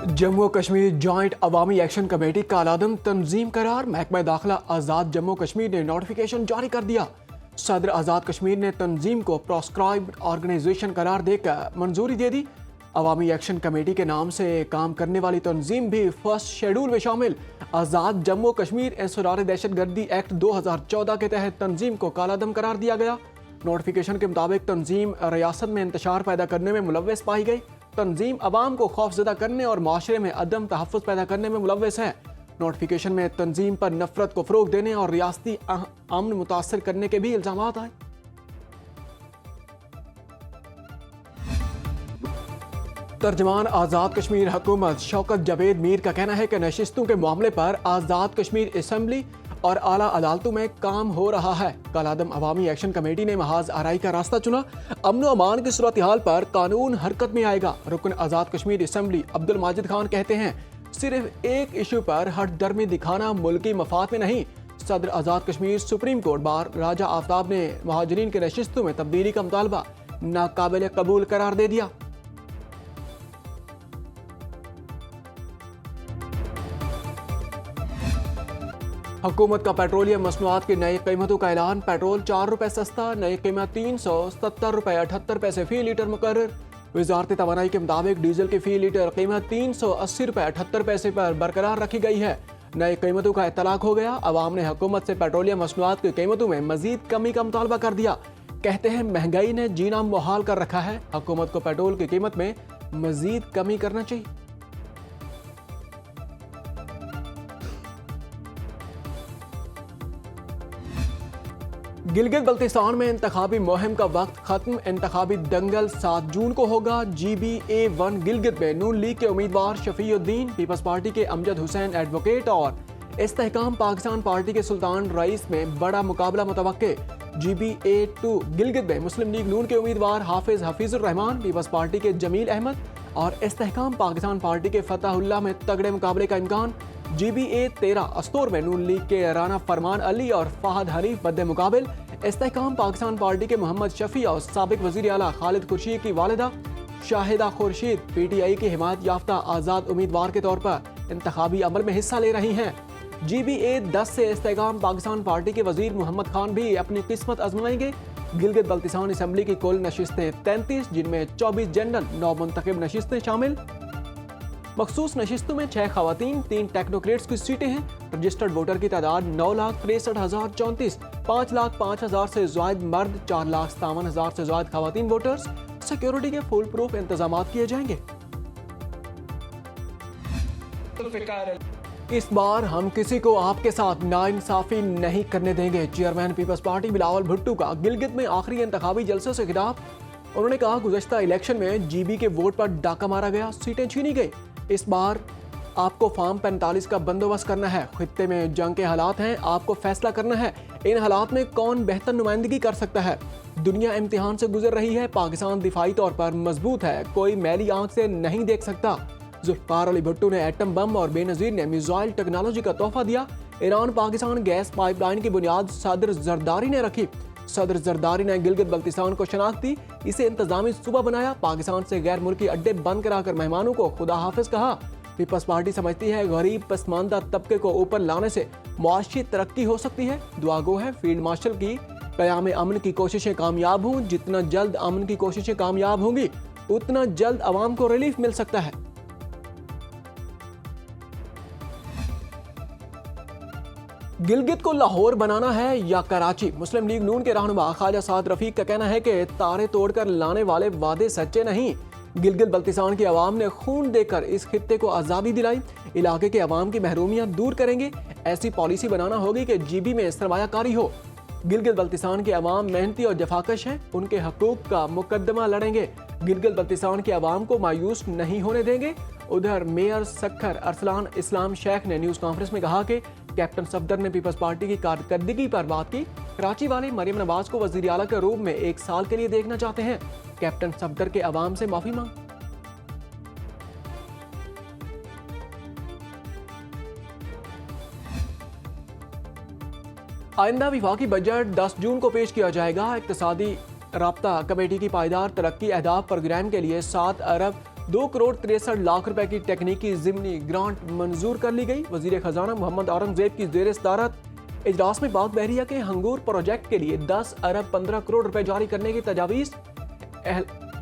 Jammu Kashmir joint अवामी action committee कालादम तंजीम करार। महकमा दाखिला आज़ाद जम्मू कश्मीर ने नोटिफिकेशन जारी कर दिया। सदर आज़ाद कश्मीर ने तंजीम को प्रोस्क्राइब्ड ऑर्गेनाइजेशन करार देकर मंजूरी दे दी। अवामी एक्शन कमेटी के नाम से काम करने वाली तंजीम भी फर्स्ट शेड्यूल में शामिल। आज़ाद जम्मू कश्मीर इंसदार दहशतगर्दी एक्ट 2014 के तहत तंजीम को कालादम करार दिया गया। नोटिफिकेशन के मुताबिक तंजीम रियासत में इंतशार पैदा करने में मुलव्वस पाई गई। तंजीम अवाम को खौफजदा करने और माशरे में अदम तहफ़्फ़ुज़ पैदा करने में मुलव्वस है। नोटिफिकेशन में तंजीम पर नफरत को फ़रोग देने और रियासती अमन मुतासर करने के भी इल्ज़ामात आए। तर्जमान आज़ाद कश्मीर हुकूमत शौकत जावेद मीर का कहना है कि नशिस्तों के मामले पर आज़ाद कश्मीर असम्बली और आला अदालतों में काम हो रहा है। कालादम अवामी एक्शन कमेटी ने महाज आराई का रास्ता चुना। अमन व अमान की सूरत हाल पर कानून हरकत में आएगा। रुकन आज़ाद कश्मीर असम्बली अब्दुल माजिद खान कहते हैं, सिर्फ एक इशू पर हठधर्मी दिखाना मुल्की मफाद में नहीं। सदर Azad Kashmir supreme court bar राजा आफ्ताब ने महाजरीन के नशिस्तों में तब्दीली का मुतालबा नाकाबिल कबूल करार दे दिया। हुकूमत का पेट्रोलियम मसनूआत की नई कीमतों का ऐलान। पेट्रोल 4 रुपए सस्ता, नई कीमत 370 रुपए 78 पैसे फी लीटर मुकर्रर। वजारत तवानाई के मुताबिक डीजल की फी लीटर कीमत 380 रुपए 78 पैसे पर बरकरार रखी गई है। नई कीमतों का इतलाक हो गया। अवाम ने हुकूमत से पेट्रोलियम मसनूआत की कीमतों में मजीद कमी का मुतालबा कर दिया। कहते हैं महंगाई ने जीना मुहाल कर रखा है। हुकूमत को पेट्रोल की कीमत में मजीद कमी करना चाहिए। गिलगित बल्तिस्तान में इंतखाबी मुहिम का वक्त खत्म। इंतखाबी दंगल 7 जून को होगा। GBA1 गिलगित में नून लीग के उम्मीदवार शफीउद्दीन, पीपल्स पार्टी के अमजद हुसैन एडवोकेट और इस्तेहकाम पाकिस्तान पार्टी के सुल्तान रईस में बड़ा मुकाबला मुतवक्के। GBA2 गिलगित में मुस्लिम लीग नून के उम्मीदवार हाफिज हफीजुर रहमान, पीपल्स पार्टी के जमील अहमद और इस्तेहकाम पाकिस्तान पार्टी के फताहुल्लाह में तगड़े मुकाबले का इम्कान। GBA13 अस्तोर में नून लीग के राना फरमान अली और फहद हनीफ बद्दे मुकाबिल। इस्तेहकाम पाकिस्तान पार्टी के मोहम्मद शफी और साबिक वजीर आला खालिद खुर्शीद की वालिदा शाहिदा खुर्शीद PTI की हिमायत याफ्ता आज़ाद उम्मीदवार के तौर पर इंतखाबी अमल में हिस्सा ले रही हैं। GBA10 से इस्तेहकाम पाकिस्तान पार्टी के वजीर मोहम्मद खान भी अपनी किस्मत आजमाएंगे। गिलगित बल्तिस्तान असम्बली की कुल नशिस्तें 33, जिनमें 24 जनरल 9 मुंतखब नशिस्तें शामिल। मखसूस नशिस्तों में 6 खवातीन, 3 टेक्नोक्रेट्स की सीटें हैं। रजिस्टर्ड वोटर की तादाद 9,63,034, 5,05,000 से ज़ायद मर्द, 4,57,000 से ज़ायद खवातीन वोटर्स। सिक्योरिटी के फुल प्रूफ इंतजाम किए जाएंगे। इस बार हम किसी को आपके साथ नाइंसाफी नहीं करने देंगे। चेयरमैन पीपल्स पार्टी बिलावल भुट्टो का गिलगित में आखिरी इंतखाबी जलसे से खिताब। उन्होंने कहा, गुज़श्ता इलेक्शन में GB के वोट पर डाका मारा गया, सीटें छीनी गई। इस बार आपको फार्म 45 का बंदोबस्त करना है। खित्ते में जंग के हालात हैं, आपको फैसला करना है इन हालात में कौन बेहतर नुमाइंदगी कर सकता है। दुनिया इम्तिहान से गुजर रही है। पाकिस्तान दिफाई तौर पर मजबूत है, कोई मैली आंख से नहीं देख सकता। जुल्फ़िकार अली भुट्टो ने एटम बम और बेनज़ीर ने मिसाइल टेक्नोलॉजी का तोहफा दिया। ईरान पाकिस्तान गैस पाइपलाइन की बुनियाद सदर जरदारी ने रखी। सदर जरदारी ने गिलगित बल्तिस्तान को शनाख्त दी, इसे इंतजामी सूबा बनाया। पाकिस्तान से गैर मुल्की अड्डे बंद कराकर मेहमानों को खुदा हाफिज कहा। पीपल्स पार्टी समझती है गरीब पसमानदा तबके को ऊपर लाने से मुआशी तरक्की हो सकती है। दुआ गो है फील्ड मार्शल की क़याम अमन की कोशिशें कामयाब हों। जितना जल्द अमन की कोशिशें कामयाब होंगी उतना जल्द आवाम को रिलीफ मिल सकता है। गिलगित को लाहौर बनाना है या कराची? मुस्लिम लीग नून के रहनुमा ख्वाजा साद रफीक का कहना है कि तारे तोड़कर लाने वाले वादे सच्चे नहीं। गिलगित बल्तिस्तान की आवाम ने खून देकर इस खित्ते को आज़ादी दिलाई। इलाके के अवाम की महरूमियां दूर करेंगे। ऐसी पॉलिसी बनाना होगी कि GB में सरमायाकारी हो। गिलगित बल्तिस्तान के अवाम मेहनती और जफाकश हैं, उनके हकूक का मुकदमा लड़ेंगे। गिलगित बल्तिस्तान के अवाम को मायूस नहीं होने देंगे। उधर मेयर सखर अरसलान इस्लाम शेख ने न्यूज़ कॉन्फ्रेंस में कहा कि कैप्टन सफदर ने पीपल्स पार्टी की कारकर्दगी पर बात की। कराची वाले मरियम नवाज को वजीर आला के रूप में 1 साल के लिए देखना चाहते हैं। कैप्टन सफदर के अवाम से माफी मांग। आइंदा विफाकी बजट 10 जून को पेश किया जाएगा। इक्तिसादी राब्ता कमेटी की पायदार तरक्की अहदाफ प्रोग्राम के लिए 7 अरब 2 करोड़ 63 लाख रुपए की टेक्निकी ज़िमनी ग्रांट मंजूर कर ली गई। वजीर खजाना मोहम्मद औरंगजेब की ज़ेर सदारत इजलास में पाक बहरिया के हंगूर प्रोजेक्ट के लिए 10 अरब 15 करोड़ रुपए जारी करने की तजावीज़।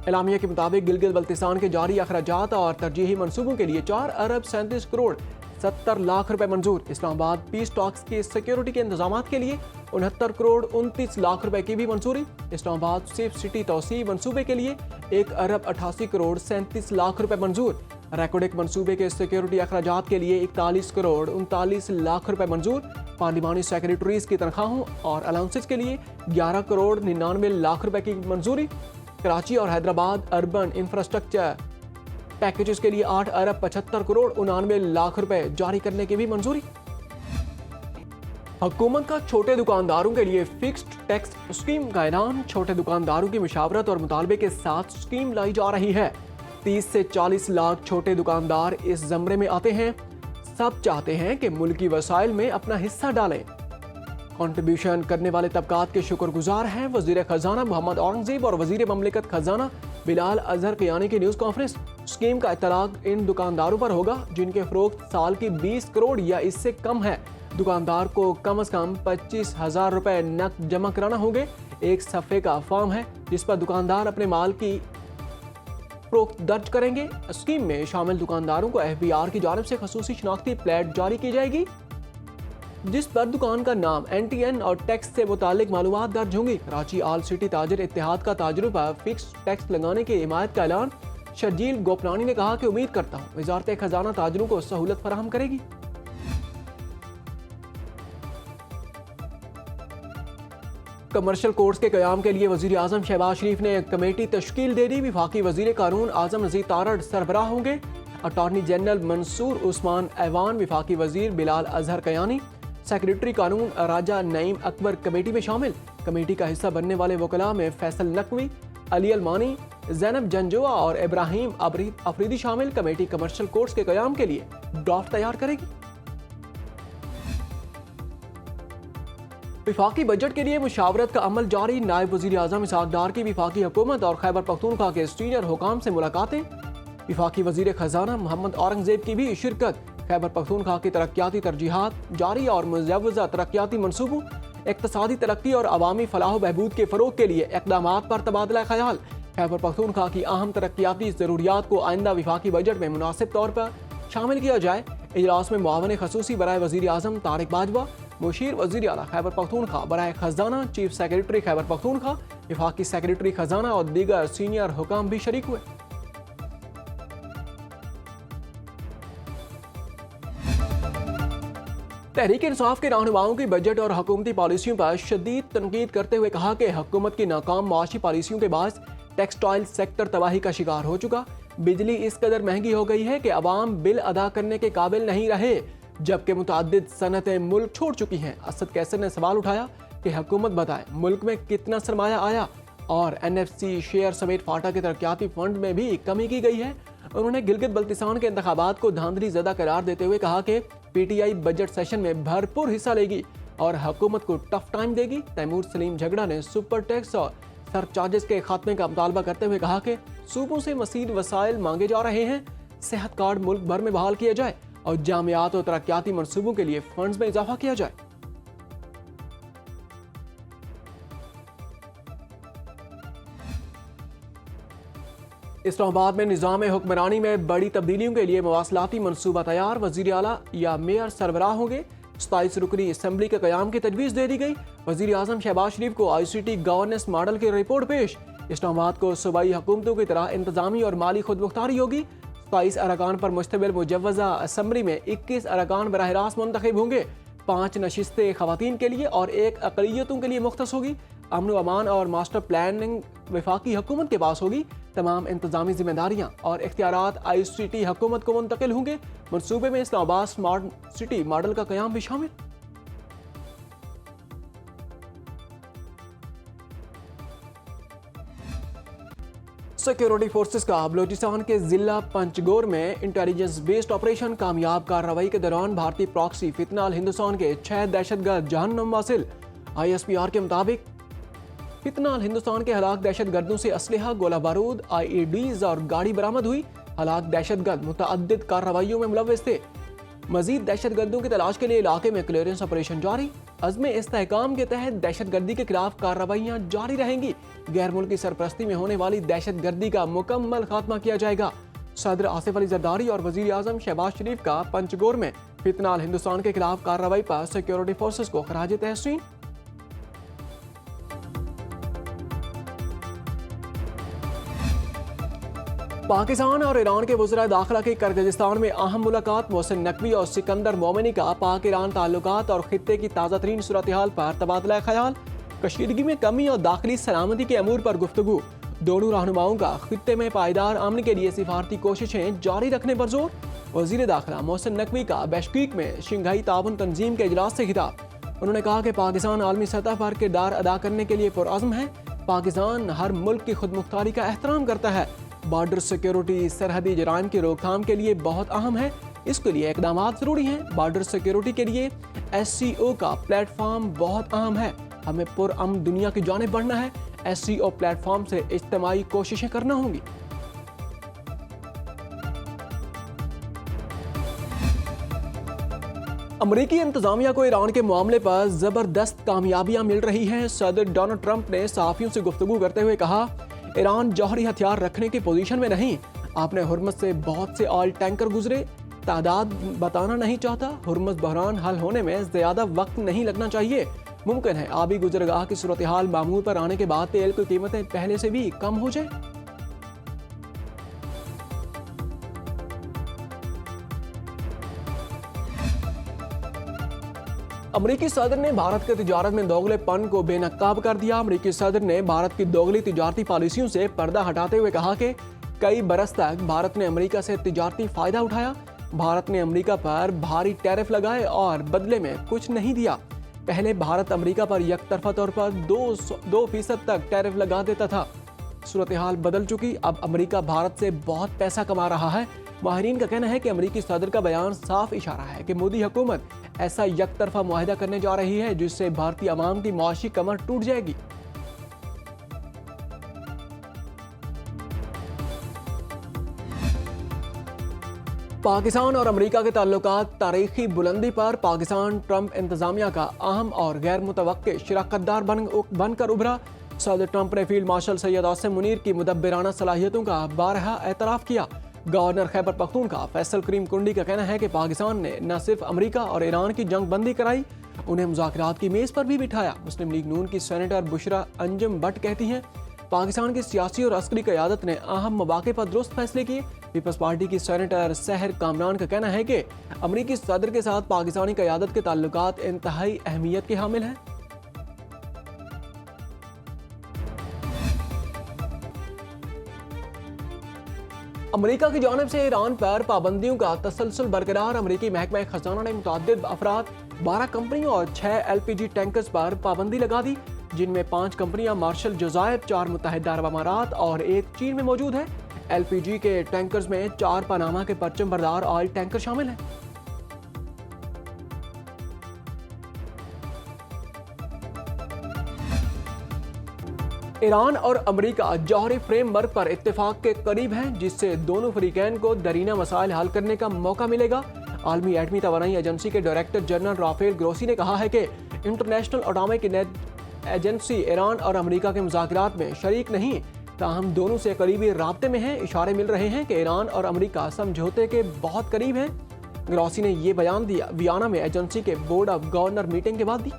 एलामिया के मुताबिक गिलगित बल्तिस्तान के जारी अखराजात और तरजीही मनसूबों के लिए 4 अरब 37 करोड़ 70 लाख रुपए मंजूर। इस्लामाबाद पीस टॉक्स की सिक्योरिटी के इंतजाम के लिए 69 करोड़ 29 लाख रुपए की भी मंजूरी। इस्लामाबाद सेफ सिटी तौसी मनसूबे के लिए 1 अरब 88 करोड़ 37 लाख रुपए मंजूर। रैकोडेक मनसूबे के सिक्योरिटी अखराजात के लिए 41 करोड़ 39 लाख रुपए मंजूर। पार्लिमानी सेक्रेटरीज की तनख्वाहों और अलाउंसेस के लिए 11 करोड़ 99 लाख रुपए की मंजूरी। कराची और हैदराबाद अर्बन इंफ्रास्ट्रक्चर पैकेजेस के लिए 8 अरब 75 करोड़ 89 लाख रुपए जारी करने की भी मंजूरी। हुकूमत का छोटे दुकानदारों के लिए फिक्स्ड टैक्स स्कीम का ऐलान। छोटे दुकानदारों की मुशावरत और मुतालबे के साथ स्कीम लाई जा रही है। 30 से 40 लाख छोटे दुकानदार इस ज़मरे में आते हैं। सब चाहते हैं कि मुल्की वसाइल में अपना हिस्सा डालें। कंट्रीब्यूशन करने वाले तबकात के शुक्रगुजार हैं। वजीर खजाना मोहम्मद औरंगजेब और वजीर ममलिकत खजाना बिलाल अजहर कियानी की न्यूज़ कॉन्फ्रेंस। स्कीम का इतलाक इन दुकानदारों पर होगा जिनके फरोख्त साल की 20 करोड़ या इससे कम है। दुकानदार को कम से कम 25,000 रुपए नकद जमा कराना होंगे। एक सफ़े का फॉर्म है जिस पर दुकानदार अपने माल की फरोख्त दर्ज करेंगे। स्कीम में शामिल दुकानदारों को FBR की जानिब से खसूसी शनाख्ती प्लेट जारी की जाएगी जिस पर दुकान का नाम, NTN और टैक्स से मुतालिक मालूमात दर्ज होंगी। कराची आल सिटी ताजर इत्तेहाद का ताजरों पर फिक्स टैक्स लगाने की हिमायत का ऐलान। शर्जील गोपनानी ने कहा कि उम्मीद करता हूँ वजारत खजाना ताजरों को सहूलत फराहम करेगी। कमर्शियल कोर्ट्स के क़याम के लिए वज़ीर आज़म शहबाज शरीफ ने कमेटी तश्कील दे दी। वफाकी वज़ीर कानून आज़म नज़ीर तारड़ सरबराह होंगे। अटॉर्नी जनरल मंसूर उस्मान ऐवान, वफाकी वज़ीर बिलाल अजहर कियानी, सेक्रेटरी कानून राजा नईम अकबर कमेटी में शामिल। कमेटी का हिस्सा बनने वाले वकला में फैसल नकवी, अली अलमानी, ज़ैनब जंजुआ और इब्राहिम अफरीदी शामिल। कमेटी कमर्शियल कोर्ट्स के क़याम के लिए ड्राफ्ट तैयार करेगी। वफाकी बजट के लिए मुशावरत का अमल जारी। नायब वज़ीर आज़म इसहाक डार की वफाकी हुकूमत और खैबर पख्तूनख्वा के सीनियर हुकाम से मुलाकातें। वफाकी वज़ीर खजाना मोहम्मद औरंगजेब की भी शिरकत। खैबर पख्तूनख्वा की तरक्याती तरजीहात जारी और मुजव्वज़ा तरक्याती मनसूबों, इक़्तिसादी तरक्की और अवामी फलाह बहबूद के फ़रोग़ के लिए इक़दामात पर तबादला ख़याल। खैबर पख्तूनख्वा की अहम तरक्याती ज़रूरियात को आइंदा वफाकी बजट में मुनासिब तौर पर शामिल किया जाए। इजलास में मुआवन खसूसी बराए वज़ीर आज़म तारिक बाजवा, मुशीर वज़ीर आला खैबर पख्तूनख्वा बराए खजाना, चीफ सेक्रेटरी खैबर पख्तूनख्वा, वफाकी सेक्रेटरी खजाना और दीगर सीनियर हुकाम भी शरीक हुए। तहरीक इंसाफ के रहनुमाओं की बजट और हुकूमती पॉलिसियों पर शदीद तनकीद करते हुए कहा कि हुकूमत की नाकाम माशी पॉलिसियों के बाद टेक्सटाइल सेक्टर तबाही का शिकार हो चुका। बिजली इस कदर महंगी हो गई है कि अवाम बिल अदा करने के काबिल नहीं रहे, जबकि मुतअद्दिद सनतें मुल्क छोड़ चुकी हैं। असद कैसर ने सवाल उठाया कि हुकूमत बताए मुल्क में कितना सरमाया आया और NFC शेयर समेत फाटा के तरक्याती फंड में भी कमी की गई है। उन्होंने गिलगित बल्तिस्तान के इंतखाबात को धांधली ज़दा करार देते हुए कहा कि PTI बजट सेशन में भरपूर हिस्सा लेगी और हुकूमत को टफ टाइम देगी। तैमूर सलीम झगड़ा ने सुपर टैक्स और सरचार्जेस के खात्मे का मुतालबा करते हुए कहा कि सूबों से मज़ीद वसाइल मांगे जा रहे हैं। सेहत कार्ड मुल्क भर में बहाल किया जाए और जामियात और तरक्याती मनसूबों के लिए फंड्स में इजाफा किया जाए। इस्लामाबाद में निज़ाम हुक्मरानी में बड़ी तब्दीलियों के लिए मवासलाती मनसूबा तैयार। वज़ीर आला या मेयर सरबराह होंगे। 27 रुकनी असम्बली के क़याम की तजवीज़ दे दी गई। वज़ीर आज़म शहबाज शरीफ को ICT गवर्नेंस मॉडल की रिपोर्ट पेश। इस्लामाबाद को सूबाई हुकूमतों की तरह इंतजामी और माली खुदमुख्तारी होगी। 27 अरकान पर मुश्तमिल मुजव्वज़ा असम्बली में 21 अरकान बराह रास्त मुंतखब होंगे। 5 नशिस्तें ख़वातीन के लिए और 1 अक़लियतों के लिए मुख्तस होगी। अमन व अमान और मास्टर प्लानिंग वफाकी हुकूमत के पास होगी। तमाम इंतजामी जिम्मेदारियाँ और इख्तियारात ICT हुकूमत को मुंतकिल होंगे। मनसूबे में इस्लामाबाद स्मार्ट सिटी मॉडल का क़याम भी शामिल। सिक्योरिटी फोर्सेस का बलोचिस्तान के जिला पंचगोर में इंटेलिजेंस बेस्ड ऑपरेशन कामयाब कार्रवाई के दौरान भारतीय प्रॉक्सी फितनाल हिंदुस्तान के 6 दहशतगर्द जहन्नुम वासिल। ISPR के मुताबिक फितनाल हिंदुस्तान के हलाक दहशत गर्दों से असलहा, गोला बारूद, IEDs और गाड़ी बरामद हुई। हालात दहशतगर्द मुतअद्दिद कार्रवाइयों में मुलव्वस थे। मजीद दहशतगर्दों की तलाश के लिए इलाके में क्लियरेंस ऑपरेशन जारी। अज़्म इस्तेहकाम के तहत दहशतगर्दी के खिलाफ कार्रवाइयाँ जारी रहेंगी। गैर मुल्की सरपरस्ती में होने वाली दहशतगर्दी का मुकम्मल खात्मा किया जाएगा। सदर आसिफ अली जरदारी और वजीर आजम शहबाज शरीफ का पंचगोर में फितनाल हिंदुस्तान के खिलाफ कार्रवाई पर सिक्योरिटी फोर्सेस को खराज तहसीन। पाकिस्तान और ईरान के वज़ीर दाखिला की किर्गिज़स्तान में अहम मुलाकात। मोहसिन नकवी और सिकंदर मोमिनी का पाक ईरान ताल्लुकात और खित्ते की ताज़ा तरीन सूरत हाल पर तबादला ख्याल। कशीदगी में कमी और दाखिली सलामती के अमूर पर गुफ्तगू। दोनों रहनुमाओं का खित्ते में पायदार अमन के लिए सिफारती कोशिशें जारी रखने पर जोर। वज़ीर दाखिला मोहसिन नकवी का बिश्केक में शंघाई ताउन तंजीम के इजलास से खिताब। उन्होंने कहा कि पाकिस्तान आलमी सतह पर किरदार अदा करने के लिए पुरअज़्म है। पाकिस्तान हर मुल्क की खुद मुख्तारी का एहतराम करता है। बॉर्डर सिक्योरिटी सरहदी जराइम की रोकथाम के लिए बहुत अहम है। इसके लिए इक़दाम ज़रूरी हैं। बॉर्डर सिक्योरिटी के लिए SCO का प्लेटफॉर्म बहुत अहम है। हमें पुरअमन दुनिया की जानिब बढ़ना है। SCO प्लेटफॉर्म से इज्तिमाई कोशिशें करना होंगी। अमरीकी इंतजामिया को ईरान के मामले पर जबरदस्त कामयाबियां मिल रही हैं। सदर डोनाल्ड ट्रंप ने सहाफ़ियों से गुफ्तगू करते हुए कहा, ईरान जौहरी हथियार रखने की पोजीशन में नहीं। आपने हुर्मुज़ से बहुत से ऑयल टैंकर गुजरे, तादाद बताना नहीं चाहता। हुर्मुज़ बहरान हल होने में ज़्यादा वक्त नहीं लगना चाहिए। मुमकिन है आबी गुजरगाह की सूरत हाल मामूल पर आने के बाद तेल की कीमतें पहले से भी कम हो जाए। अमरीकी सदर ने भारत के तिजारत में दोगलेपन को बेनकाब कर दिया। अमरीकी सदर ने भारत की दोगली तिजारती पॉलिसियों से पर्दा हटाते हुए कहा कि कई बरस तक भारत ने अमरीका से तिजारती फायदा उठाया। भारत ने अमरीका पर भारी टैरिफ लगाए और बदले में कुछ नहीं दिया। पहले भारत अमरीका पर यकतरफा तौर पर 2% तक टैरिफ लगा देता था। सूरत हाल बदल चुकी। अब अमरीका भारत से बहुत पैसा कमा रहा है। माहिरीन का कहना है कि अमरीकी सदर का बयान साफ इशारा है कि मोदी हुकूमत ऐसा यकतरफा मुआहिदा करने जा रही है जिससे भारतीय अवाम की मुआशी कमर टूट जाएगी। पाकिस्तान और अमरीका के ताल्लुकात तारीखी बुलंदी पर पाकिस्तान ट्रंप इंतजामिया का अहम और गैर मुतवक्के शिराकतदार बनकर उभरा। सदर ट्रंप ने फील्ड मार्शल सैयद आसिम मुनीर की मुदब्बिराना सलाहियतों का बारहा एतराफ़ किया। गवर्नर खैबर पख्तूनख्वा फैसल करीम कुंडी का कहना है कि पाकिस्तान ने न सिर्फ अमरीका और ईरान की जंग बंदी कराई, उन्हें मुज़ाकरात की मेज़ पर भी बिठाया। मुस्लिम लीग नून की सेनेटर बुशरा अंजुम भट्ट कहती हैं, पाकिस्तान की सियासी और अस्करी क़यादत ने अहम मौक़े पर दुरुस्त फैसले किए। पीपल्स पार्टी की सेनेटर सहर कामरान का कहना है कि अमरीकी सदर के साथ पाकिस्तानी क़यादत के ताल्लुकात इंतहाई अहमियत के हामिल हैं। अमरीका की जानिब से ईरान पर पाबंदियों का तसलसल बरकरार। अमरीकी महकमा खजाना ने मुतअद्दिद अफराद, 12 कंपनियों और 6 LPG टैंकर्स पर पाबंदी लगा दी, जिनमें 5 कंपनियां मार्शल जज़ायर, 4 मुत्तहिदा अरब अमारात और 1 चीन में मौजूद है। LPG के टैंकर्स में 4 पनामा के परचम बरदार ऑयल टैंकर शामिल हैं। ईरान और अमरीका जौहरी फ्रेमवर्क पर इत्तेफाक के करीब हैं, जिससे दोनों फरीकैन को दरीना मसाइल हल करने का मौका मिलेगा। आलमी एटमी तवानाई एजेंसी के डायरेक्टर जनरल राफेल ग्रोसी ने कहा है कि इंटरनेशनल एटॉमिक एजेंसी ईरान और अमरीका के मुज़ाकरात में शरीक नहीं, ताहम दोनों से करीबी राब्ते में हैं। इशारे मिल रहे हैं कि ईरान और अमरीका समझौते के बहुत करीब हैं। ग्रोसी ने ये बयान दिया वियना में एजेंसी के बोर्ड ऑफ गवर्नर मीटिंग के बाद दी।